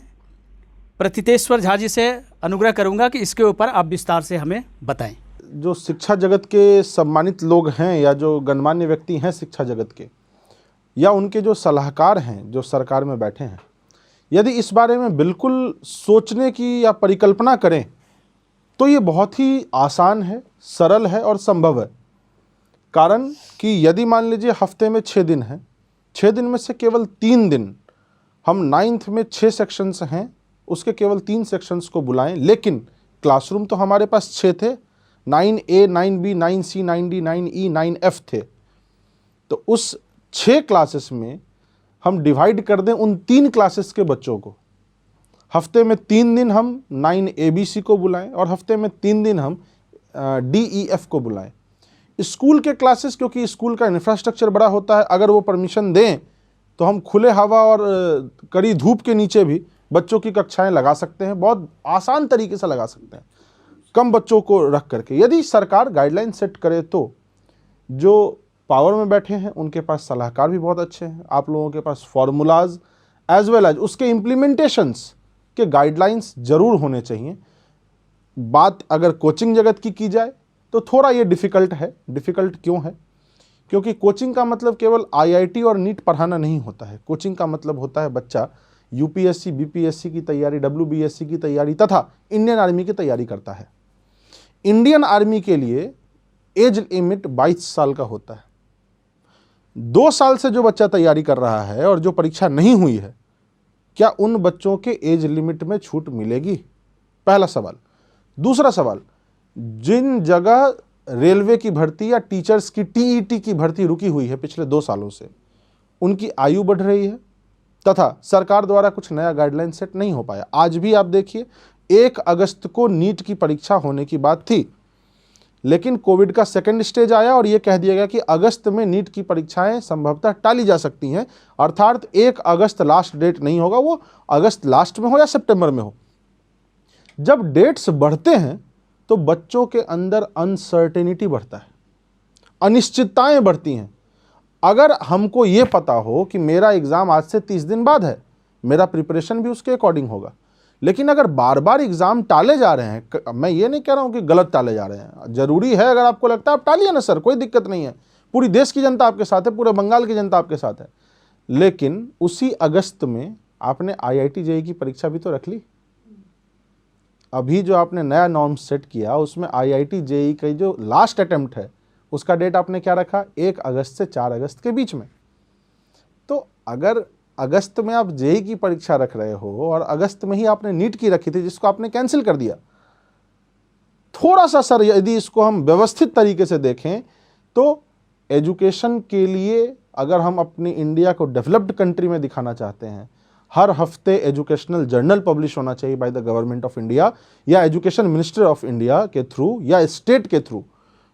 प्रतितेश्वर झा जी से अनुग्रह करूंगा कि इसके ऊपर आप विस्तार से हमें बताएं। जो शिक्षा जगत के सम्मानित लोग हैं, या जो गणमान्य व्यक्ति हैं शिक्षा जगत के, या उनके जो सलाहकार हैं जो सरकार में बैठे हैं, यदि इस बारे में बिल्कुल सोचने की या परिकल्पना करें तो ये बहुत ही आसान है, सरल है और संभव है। कारण कि यदि मान लीजिए हफ्ते में 6 दिन हैं, 6 दिन में से केवल 3 दिन हम 9th में 6 सेक्शंस हैं, उसके केवल 3 सेक्शंस को बुलाएं, लेकिन क्लासरूम तो हमारे पास 6 थे, 9A, 9B, 9C, 9D, 9E, 9F थे। तो उस 6 क्लासेस में हम डिवाइड कर दें उन 3 क्लासेस के बच्चों को। हफ्ते में 3 दिन हम 9 ABC को बुलाएं और हफ्ते में 3 दिन हम DEF को बुलाएं। स्कूल के क्लासेस, क्योंकि स्कूल का इंफ्रास्ट्रक्चर बड़ा होता है, अगर वो परमिशन दें तो हम खुले हवा और कड़ी धूप के नीचे भी बच्चों की कक्षाएं लगा सकते हैं, बहुत आसान तरीके से लगा सकते हैं, कम बच्चों को रख करके। यदि सरकार गाइडलाइन सेट करे तो जो पावर में बैठे हैं उनके पास सलाहकार भी बहुत अच्छे हैं, आप लोगों के पास फॉर्मूलाज एज वेल एज उसके इम्प्लीमेंटेशंस के गाइडलाइंस जरूर होने चाहिए। बात अगर कोचिंग जगत की जाए तो थोड़ा ये डिफ़िकल्ट है। डिफ़िकल्ट क्यों है? क्योंकि कोचिंग का मतलब केवल IIT और नीट पढ़ाना नहीं होता है। कोचिंग का मतलब होता है बच्चा UPSC BPSC की तैयारी, WBSC की तैयारी तथा इंडियन आर्मी की तैयारी करता है। इंडियन आर्मी के लिए एज लिमिट 22 साल का होता है। 2 साल से जो बच्चा तैयारी कर रहा है और जो परीक्षा नहीं हुई है, क्या उन बच्चों के एज लिमिट में छूट मिलेगी? पहला सवाल। दूसरा सवाल, जिन जगह रेलवे की भर्ती या टीचर्स की TET की भर्ती रुकी हुई है पिछले 2 सालों से, उनकी आयु बढ़ रही है तथा सरकार द्वारा कुछ नया गाइडलाइन सेट नहीं हो पाया। आज भी आप देखिए 1 अगस्त को नीट की परीक्षा होने की बात थी, लेकिन कोविड का सेकंड स्टेज आया और यह कह दिया गया कि अगस्त में नीट की परीक्षाएं संभवतः टाली जा सकती हैं, अर्थात 1 अगस्त लास्ट डेट नहीं होगा, वो अगस्त लास्ट में हो या सितंबर में हो। जब डेट्स बढ़ते हैं तो बच्चों के अंदर अनसर्टेनिटी बढ़ता है, अनिश्चितताएं बढ़ती हैं। अगर हमको ये पता हो कि मेरा एग्ज़ाम आज से 30 दिन बाद है, मेरा प्रिपरेशन भी उसके अकॉर्डिंग होगा। लेकिन अगर बार बार एग्ज़ाम टाले जा रहे हैं, मैं ये नहीं कह रहा हूँ कि गलत टाले जा रहे हैं, ज़रूरी है, अगर आपको लगता है आप टालिए ना सर, कोई दिक्कत नहीं है, पूरी देश की जनता आपके साथ है, पूरे बंगाल की जनता आपके साथ है। लेकिन उसी अगस्त में आपने IIT JEE की परीक्षा भी तो रख ली। अभी जो आपने नया नॉर्म सेट किया उसमें IIT JEE का जो लास्ट अटेम्प्ट है उसका डेट आपने क्या रखा? 1 अगस्त से 4 अगस्त के बीच में। तो अगर अगस्त में आप JEE की परीक्षा रख रहे हो और अगस्त में ही आपने नीट की रखी थी जिसको आपने कैंसिल कर दिया, थोड़ा सा सर यदि इसको हम व्यवस्थित तरीके से देखें तो एजुकेशन के लिए अगर हम अपनी इंडिया को डेवलप्ड कंट्री में दिखाना चाहते हैं, हर हफ्ते एजुकेशनल जर्नल पब्लिश होना चाहिए by the government of India या एजुकेशन मिनिस्टर ऑफ इंडिया के थ्रू या स्टेट के थ्रू,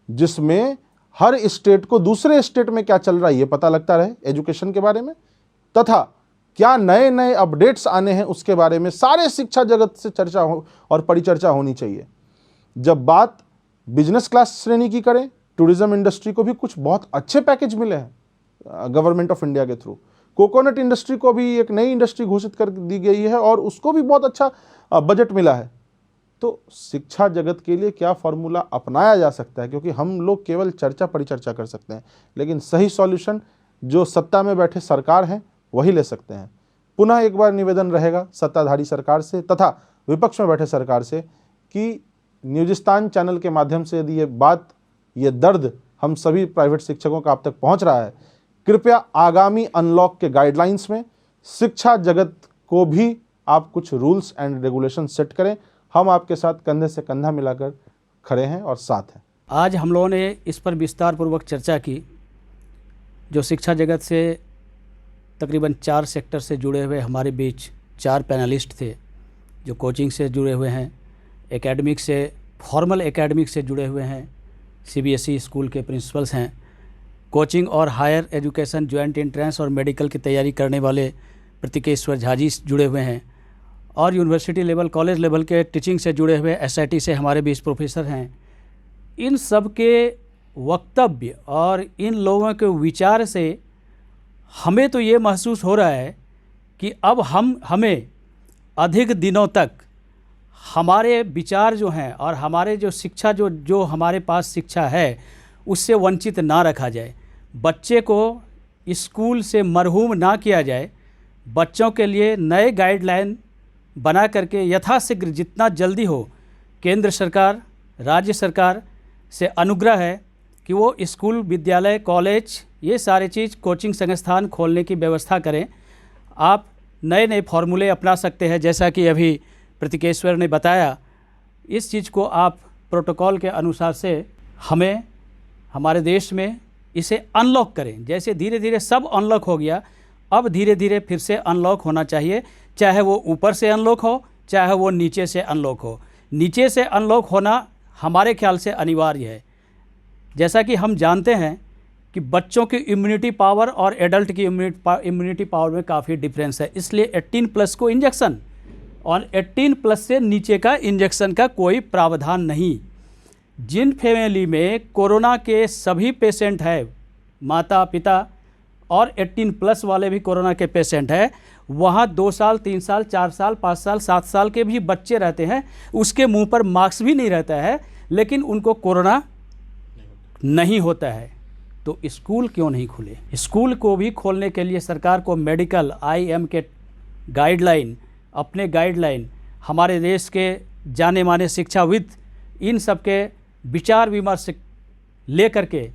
जिसमें हर स्टेट को दूसरे स्टेट में क्या चल रहा है ये पता लगता रहे एजुकेशन के बारे में, तथा क्या नए नए अपडेट्स आने हैं उसके बारे में सारे शिक्षा जगत से चर्चा हो और परिचर्चा होनी चाहिए। जब बात बिजनेस क्लास श्रेणी की करें, टूरिज्म इंडस्ट्री को भी कुछ बहुत अच्छे पैकेज मिले हैं गवर्नमेंट ऑफ इंडिया के थ्रू। कोकोनट इंडस्ट्री को भी एक नई इंडस्ट्री घोषित कर दी गई है और उसको भी बहुत अच्छा बजट मिला है। तो शिक्षा जगत के लिए क्या फॉर्मूला अपनाया जा सकता है? क्योंकि हम लोग केवल चर्चा परिचर्चा कर सकते हैं, लेकिन सही सॉल्यूशन जो सत्ता में बैठे सरकार हैं वही ले सकते हैं। पुनः एक बार निवेदन रहेगा सत्ताधारी सरकार से तथा विपक्ष में बैठे सरकार से कि न्यूजिस्तान चैनल के माध्यम से यदि ये दर्द हम सभी प्राइवेट शिक्षकों का आप तक पहुंच रहा है, कृपया आगामी अनलॉक के गाइडलाइंस में शिक्षा जगत को भी आप कुछ रूल्स एंड रेगुलेशन सेट करें। हम आपके साथ कंधे से कंधा मिलाकर खड़े हैं और साथ हैं। आज हम लोगों ने इस पर विस्तार पूर्वक चर्चा की। जो शिक्षा जगत से तकरीबन 4 सेक्टर से जुड़े हुए हमारे बीच 4 पैनलिस्ट थे, जो कोचिंग से जुड़े हुए हैं, एकेडमिक से, फॉर्मल एकेडमिक से जुड़े हुए हैं, CBSE स्कूल के प्रिंसिपल्स हैं, कोचिंग और हायर एजुकेशन जॉइंट एंट्रेंस और मेडिकल की तैयारी करने वाले प्रतिकेश्वर झा जी जुड़े हुए हैं, और यूनिवर्सिटी लेवल, कॉलेज लेवल के टीचिंग से जुड़े हुए SIT से हमारे बीच प्रोफेसर हैं। इन सब के वक्तव्य और इन लोगों के विचार से हमें तो ये महसूस हो रहा है कि अब हमें अधिक दिनों तक हमारे विचार जो हैं और हमारे जो शिक्षा जो हमारे पास शिक्षा है उससे वंचित ना रखा जाए। बच्चे को स्कूल से मरहूम ना किया जाए। बच्चों के लिए नए गाइडलाइन बना करके यथाशीघ्र जितना जल्दी हो, केंद्र सरकार, राज्य सरकार से अनुग्रह है कि वो स्कूल, विद्यालय, कॉलेज, ये सारे चीज़, कोचिंग संस्थान खोलने की व्यवस्था करें। आप नए नए फार्मूले अपना सकते हैं, जैसा कि अभी प्रतिकेश्वर ने बताया। इस चीज़ को आप प्रोटोकॉल के अनुसार से हमें हमारे देश में इसे अनलॉक करें। जैसे धीरे धीरे सब अनलॉक हो गया, अब धीरे धीरे फिर से अनलॉक होना चाहिए, चाहे वो ऊपर से अनलॉक हो चाहे वो नीचे से अनलॉक हो। नीचे से अनलॉक होना हमारे ख्याल से अनिवार्य है। जैसा कि हम जानते हैं कि बच्चों की इम्यूनिटी पावर और एडल्ट की इम्यूनिटी पावर में काफ़ी डिफरेंस है, इसलिए 18+ को इंजेक्शन और 18+ से नीचे का इंजेक्शन का कोई प्रावधान नहीं। जिन फैमिली में कोरोना के सभी पेशेंट हैं, माता पिता और 18+ वाले भी कोरोना के पेशेंट हैं, वहाँ 2 साल 3 साल 4 साल 5 साल 7 साल के भी बच्चे रहते हैं, उसके मुंह पर मास्क भी नहीं रहता है, लेकिन उनको कोरोना नहीं होता है। तो स्कूल क्यों नहीं खुले? स्कूल को भी खोलने के लिए सरकार को मेडिकल IM के गाइडलाइन, अपने गाइडलाइन, हमारे देश के जाने माने शिक्षाविद, इन सब के विचार विमर्श लेकर के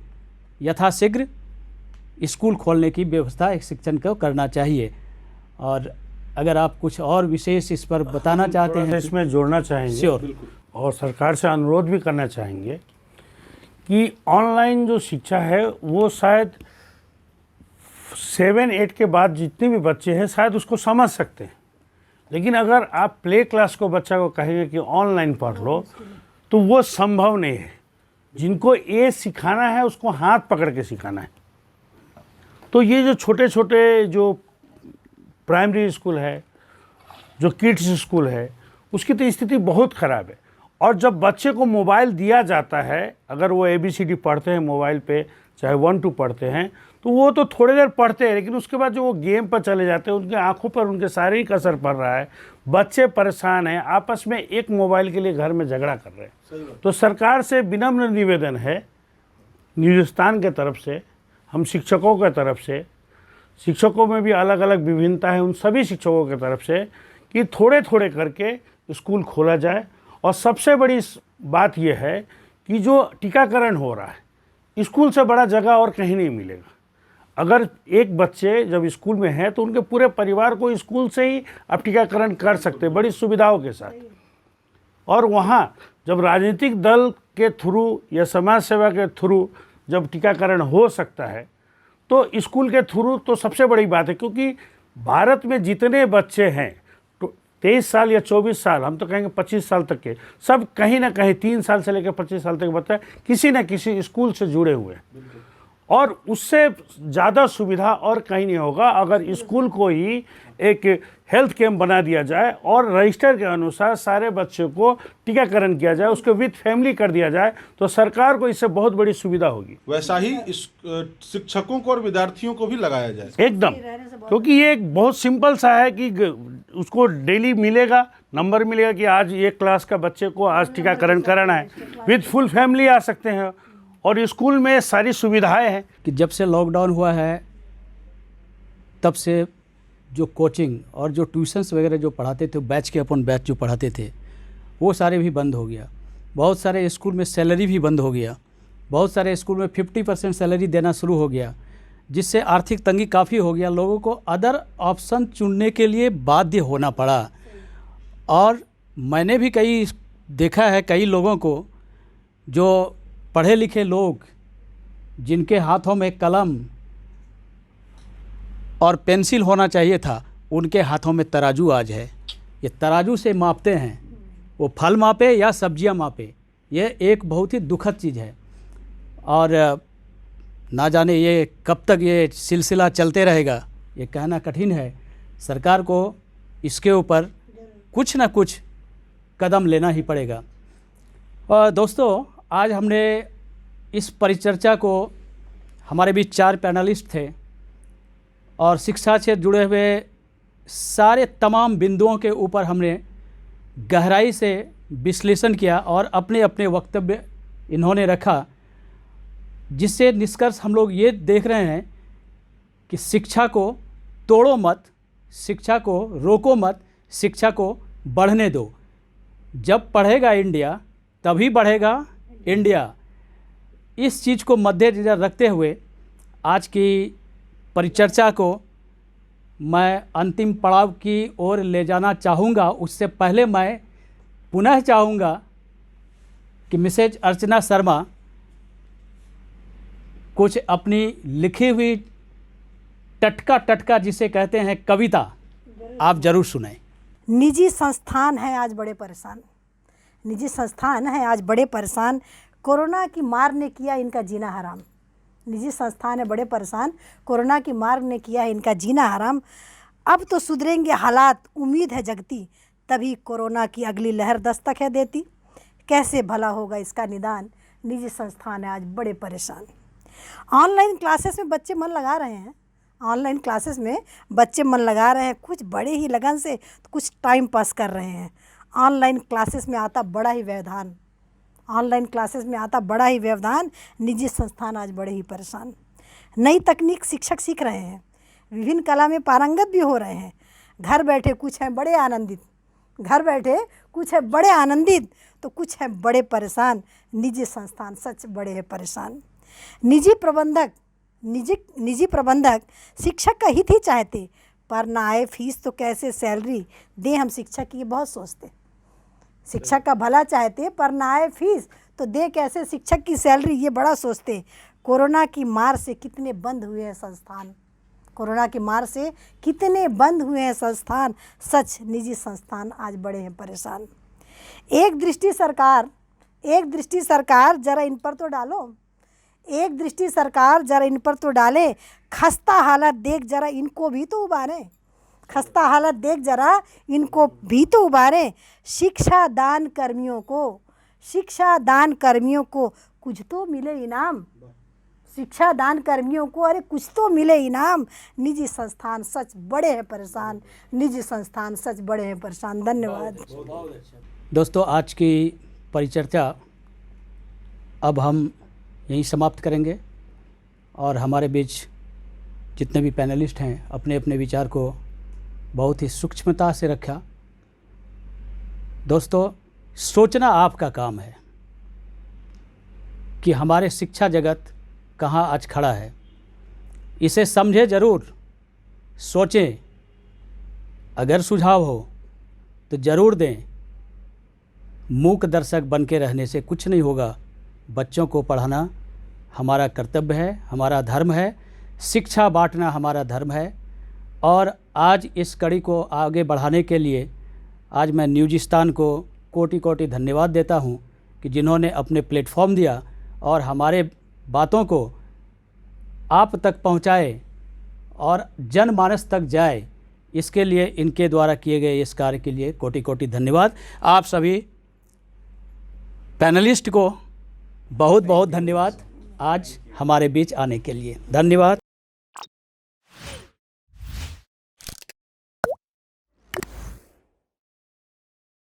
यथाशीघ्र स्कूल खोलने की व्यवस्था एक शिक्षण को करना चाहिए। और अगर आप कुछ और विशेष इस पर बताना चाहते हैं, इसमें जोड़ना चाहेंगे। श्योर। और सरकार से अनुरोध भी करना चाहेंगे कि ऑनलाइन जो शिक्षा है वो शायद 7-8 के बाद जितने भी बच्चे हैं शायद उसको समझ सकते हैं, लेकिन अगर आप प्ले क्लास को बच्चा को कहेंगे कि ऑनलाइन पढ़ लो तो वो संभव नहीं है। जिनको ये सिखाना है उसको हाथ पकड़ के सिखाना है। तो ये जो छोटे छोटे जो प्राइमरी स्कूल है, जो किड्स स्कूल है, उसकी तो स्थिति बहुत ख़राब है। और जब बच्चे को मोबाइल दिया जाता है, अगर वो ABCD पढ़ते हैं मोबाइल पे, चाहे 1-2 पढ़ते हैं, तो वो तो थोड़ी देर पढ़ते हैं, लेकिन उसके बाद जो वो गेम पर चले जाते हैं, उनकी आंखों पर उनके शारीरिक असर पड़ रहा है। बच्चे परेशान हैं, आपस में एक मोबाइल के लिए घर में झगड़ा कर रहे हैं। तो सरकार से विनम्र निवेदन है, हिंदुस्तान के तरफ से, हम शिक्षकों के तरफ से, शिक्षकों में भी अलग अलग विभिन्नता है, उन सभी शिक्षकों की तरफ से कि थोड़े थोड़े करके स्कूल खोला जाए। और सबसे बड़ी बात यह है कि जो टीकाकरण हो रहा है, स्कूल से बड़ा जगह और कहीं नहीं मिलेगा। अगर एक बच्चे जब स्कूल में हैं तो उनके पूरे परिवार को स्कूल से ही आप टीकाकरण कर सकते हैं, बड़ी सुविधाओं के साथ। और वहाँ जब राजनीतिक दल के थ्रू या समाज सेवा के थ्रू जब टीकाकरण हो सकता है, तो स्कूल के थ्रू तो सबसे बड़ी बात है। क्योंकि भारत में जितने बच्चे हैं, 23 साल या 24 साल, हम तो कहेंगे 25 साल तक के, सब कहीं ना कहीं 3 साल से लेकर 25 साल तक बच्चे किसी न किसी स्कूल से जुड़े हुए हैं। और उससे ज़्यादा सुविधा और कहीं नहीं होगा अगर स्कूल को ही एक हेल्थ कैंप बना दिया जाए और रजिस्टर के अनुसार सारे बच्चों को टीकाकरण किया जाए, उसको विद फैमिली कर दिया जाए, तो सरकार को इससे बहुत बड़ी सुविधा होगी। वैसा ही शिक्षकों को और विद्यार्थियों को भी लगाया जाए एकदम, क्योंकि ये एक बहुत सिंपल सा है कि उसको डेली मिलेगा, नंबर मिलेगा कि आज एक क्लास का बच्चे को आज टीकाकरण कराना है, विद फुल फैमिली आ सकते हैं। और स्कूल में सारी सुविधाएं हैं। कि जब से लॉकडाउन हुआ है तब से जो कोचिंग और जो ट्यूशन्स वगैरह जो पढ़ाते थे, बैच के अपन बैच जो पढ़ाते थे, वो सारे भी बंद हो गया। बहुत सारे स्कूल में सैलरी भी बंद हो गया। बहुत सारे स्कूल में 50% सैलरी देना शुरू हो गया, जिससे आर्थिक तंगी काफ़ी हो गया। लोगों को अदर ऑप्शन चुनने के लिए बाध्य होना पड़ा। और मैंने भी कई देखा है, कई लोगों को जो पढ़े लिखे लोग जिनके हाथों में कलम और पेंसिल होना चाहिए था, उनके हाथों में तराजू आज है। ये तराजू से मापते हैं, वो फल मापे या सब्जियां मापे। ये एक बहुत ही दुखद चीज़ है। और ना जाने ये कब तक ये सिलसिला चलते रहेगा, ये कहना कठिन है। सरकार को इसके ऊपर कुछ ना कुछ कदम लेना ही पड़ेगा। और दोस्तों, आज हमने इस परिचर्चा को, हमारे बीच 4 पैनलिस्ट थे और शिक्षा से जुड़े हुए सारे तमाम बिंदुओं के ऊपर हमने गहराई से विश्लेषण किया और अपने अपने वक्तव्य इन्होंने रखा, जिससे निष्कर्ष हम लोग ये देख रहे हैं कि शिक्षा को तोड़ो मत, शिक्षा को रोको मत, शिक्षा को बढ़ने दो। जब पढ़ेगा इंडिया तभी बढ़ेगा इंडिया। इस चीज़ को मद्देनज़र रखते हुए आज की परिचर्चा को मैं अंतिम पड़ाव की ओर ले जाना चाहूँगा। उससे पहले मैं पुनः चाहूँगा कि मिसेज अर्चना शर्मा कुछ अपनी लिखी हुई टटका टटका जिसे कहते हैं कविता आप जरूर सुनाएं। निजी संस्थान हैं आज बड़े परेशान, निजी संस्थान हैं आज बड़े परेशान, कोरोना की मार ने किया इनका जीना हराम। निजी संस्थान है बड़े परेशान, कोरोना की मार ने किया इनका जीना हराम। अब तो सुधरेंगे हालात, उम्मीद है जगती, तभी कोरोना की अगली लहर दस्तक है देती। कैसे भला होगा इसका निदान, निजी संस्थान है आज बड़े परेशान। ऑनलाइन क्लासेस में बच्चे मन लगा रहे हैं, ऑनलाइन क्लासेस में बच्चे मन लगा रहे हैं, कुछ बड़े ही लगन से, कुछ टाइम पास कर रहे हैं। ऑनलाइन क्लासेस में आता बड़ा ही व्यवधान, ऑनलाइन क्लासेस में आता बड़ा ही व्यवधान, निजी संस्थान आज बड़े ही परेशान। नई तकनीक शिक्षक सीख रहे हैं, विभिन्न कला में पारंगत भी हो रहे हैं। घर बैठे कुछ हैं बड़े आनंदित, घर बैठे कुछ है बड़े आनंदित, तो कुछ है बड़े परेशान। निजी संस्थान सच बड़े हैं परेशान। निजी प्रबंधक शिक्षक का हित ही चाहते, पर ना आए फीस तो कैसे सैलरी दें हम शिक्षक की, ये बहुत सोचते। शिक्षक का भला चाहते पर ना आए फीस तो दे कैसे शिक्षक की सैलरी, ये बड़ा सोचते। कोरोना की मार से कितने बंद हुए हैं संस्थान, कोरोना की मार से कितने बंद हुए हैं संस्थान, सच निजी संस्थान आज बड़े हैं परेशान। एक दृष्टि सरकार जरा इन पर तो डालो, एक दृष्टि सरकार जरा इन पर तो डाले, खस्ता हालत देख जरा इनको भी तो उबारे, खस्ता हालत देख जरा इनको भी तो उबारे। शिक्षा दान कर्मियों को कुछ तो मिले इनाम, शिक्षा दान कर्मियों को अरे कुछ तो मिले इनाम। निजी संस्थान सच बड़े हैं परेशान, निजी संस्थान सच बड़े हैं परेशान। धन्यवाद। दोस्तों, आज की परिचर्चा अब हम यहीं समाप्त करेंगे और हमारे बीच जितने भी पैनलिस्ट हैं अपने अपने विचार को बहुत ही सूक्ष्मता से रखा। दोस्तों, सोचना आपका काम है कि हमारे शिक्षा जगत कहाँ आज खड़ा है, इसे समझे ज़रूर, सोचें, अगर सुझाव हो तो ज़रूर दें। मूक दर्शक बन के रहने से कुछ नहीं होगा। बच्चों को पढ़ाना हमारा कर्तव्य है, हमारा धर्म है, शिक्षा बांटना हमारा धर्म है। और आज इस कड़ी को आगे बढ़ाने के लिए आज मैं न्यूजिस्तान को कोटि कोटि धन्यवाद देता हूं कि जिन्होंने अपने प्लेटफॉर्म दिया और हमारे बातों को आप तक पहुंचाए और जनमानस तक जाए। इसके लिए इनके द्वारा किए गए इस कार्य के लिए कोटि कोटि धन्यवाद। आप सभी पैनलिस्ट को बहुत बहुत धन्यवाद आज हमारे बीच आने के लिए। धन्यवाद।